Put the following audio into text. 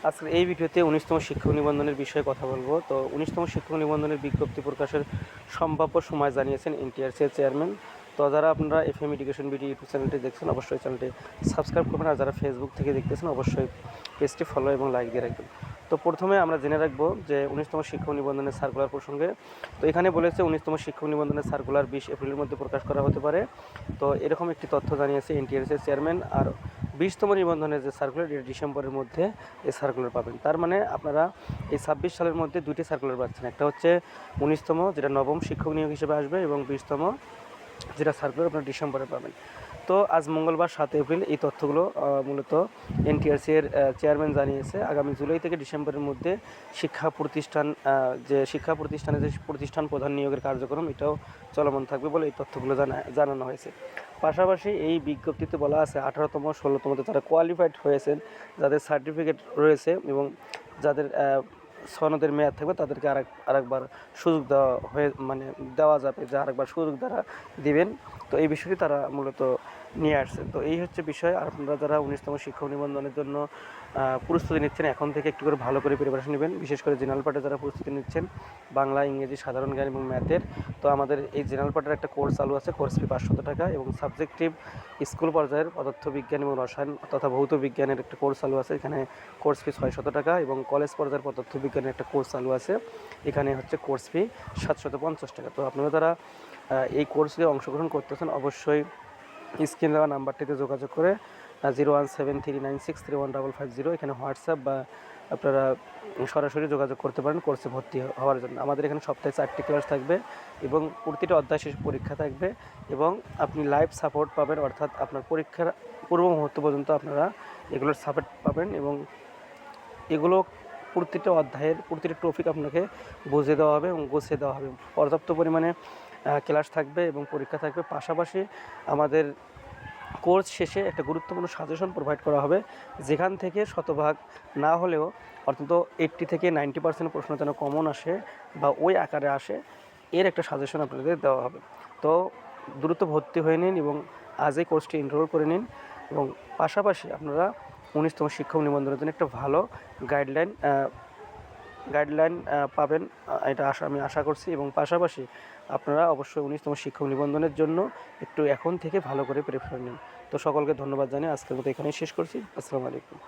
আজকে এই ভিডিওতে 19তম শিক্ষক নিবন্ধনের বিষয়ে কথা বলবো। তো 19তম শিক্ষক নিবন্ধনের বিজ্ঞপ্তি প্রকাশের সম্ভাব্য সময় জানিয়েছেন এনটিআরসি এর চেয়ারম্যান। তো যারা আপনারা এফএম এডুকেশন বিডি ইউটিউব চ্যানেলটি দেখছেন অবশ্যই চ্যানেলটি সাবস্ক্রাইব করবেন, আর যারা ফেসবুক থেকে দেখতেছেন অবশ্যই পেজটি ফলো এবং লাইক দিয়ে রাখবেন। তো প্রথমে আমরা জেনে রাখবো যে 19তম শিক্ষক নিবন্ধনের সার্কুলার প্রসঙ্গে। তো এখানে বলেছে 19তম শিক্ষক নিবন্ধনের সার্কুলার 20 এপ্রিলের মধ্যে প্রকাশ করা হতে পারে। তো এরকম একটি তথ্য জানিয়েছে এনটিআরসি এর চেয়ারম্যান। আর 20তম নিবন্ধনের যে সার্কুলার এটা ডিসেম্বরের মধ্যে এই সার্কুলার পাবেন। তার মানে আপনারা এই 26 সালের মধ্যে দুটি সার্কুলার পাচ্ছেন, একটা হচ্ছে 19তম যেটা নবম শিক্ষক নিয়োগ হিসেবে আসবে, এবং 20তম যেটা সার্কুলার আপনারা ডিসেম্বরে পাবেন। তো আজ মঙ্গলবার 7 এপ্রিল এই তথ্যগুলো মূলত এনটিআরসি এর চেয়ারম্যান জানিয়েছে। আগামী জুলাই থেকে ডিসেম্বরের মধ্যে শিক্ষা প্রতিষ্ঠানে যে প্রতিষ্ঠান প্রধান নিয়োগের কার্যক্রম এটাও চলমান থাকবে বলে এই তথ্যগুলো জানানো হয়েছে। পাশাপাশি এই বিজ্ঞপ্তিতে বলা আছে 18তম 16তমতে যারা কোয়ালিফাইড হয়েছেন, যাদের সার্টিফিকেট রয়েছে এবং যাদের সনদের মেয়াদ থাকবে তাদেরকে আরেকবার সুযোগ দেওয়া যাবে, যে আরেকবার সুযোগ তারা দিবেন। তো এই বিষয়টি তারা মূলত নিয়ে আসছেন। তো এই হচ্ছে বিষয়। আর আপনারা যারা 19তম শিক্ষক নিবন্ধনের জন্য প্রস্তুতি নিচ্ছেন, এখন থেকে একটু করে ভালো করে প্রিপারেশন নেবেন। বিশেষ করে জেনারেল পার্টে যারা প্রস্তুতি নিচ্ছেন বাংলা, ইংরেজি, সাধারণ জ্ঞান এবং ম্যাথের, তো আমাদের এই জেনারেল পার্টের একটা কোর্স চালু আছে, কোর্স ফি 500 টাকা, এবং সাবজেক্টিভ স্কুল পর্যায়ের পদার্থবিজ্ঞান এবং রসায়ন তথা ভৌত বিজ্ঞানের একটা কোর্স চালু আছে, এখানে কোর্স ফি 600 টাকা, এবং কলেজ পর্যায়ের পদার্থবিজ্ঞানের একটা কোর্স চালু আছে, এখানে হচ্ছে কোর্স ফি 750 টাকা। তো আপনারা যারা এই কোর্সে অংশগ্রহণ করতেছেন অবশ্যই স্ক্রিনে দেওয়া নাম্বারটিতে যোগাযোগ করে 017396315550 এখানে হোয়াটসঅ্যাপ বা আপনারা সরাসরি যোগাযোগ করতে পারেন কোর্সে ভর্তি হওয়ার জন্য। আমাদের এখানে সপ্তাহে 4টি ক্লাস থাকবে এবং প্রতিটা অধ্যায় শেষে পরীক্ষা থাকবে, এবং আপনি লাইভ সাপোর্ট পাবেন, অর্থাৎ আপনার পরীক্ষার পূর্ব মুহূর্ত পর্যন্ত আপনারা এগুলোর সাপোর্ট পাবেন, এবং এগুলো প্রতিটা অধ্যায়ের প্রতিটা টপিক আপনাকে বুঝিয়ে দেওয়া হবে এবং গুছিয়ে দেওয়া হবে। পর্যাপ্ত পরিমাণে ক্লাস থাকবে এবং পরীক্ষা থাকবে। পাশাপাশি আমাদের কোর্স শেষে একটা গুরুত্বপূর্ণ সাজেশন প্রোভাইড করা হবে, যেখান থেকে শতভাগ না হলেও অন্তত 80 থেকে 90% প্রশ্ন যেন কমন আসে বা ওই আকারে আসে, এর একটা সাজেশন আপনাদের দেওয়া হবে। তো দ্রুত ভর্তি হয়ে নিন এবং আজই কোর্সটি এনরোল করে নিন, এবং পাশাপাশি আপনারা 19তম শিক্ষক নিবন্ধনের জন্য একটা ভালো গাইডলাইন পাবেন, এটা আমি আশা করছি। এবং পাশাপাশি আপনারা অবশ্যই 19তম শিক্ষক নিবন্ধনের জন্য একটু এখন থেকে ভালো করে প্রিপারেশন নিন। তো সকলকে ধন্যবাদ জানিয়ে আজকের মতো এখানেই শেষ করছি। আসসালামু আলাইকুম।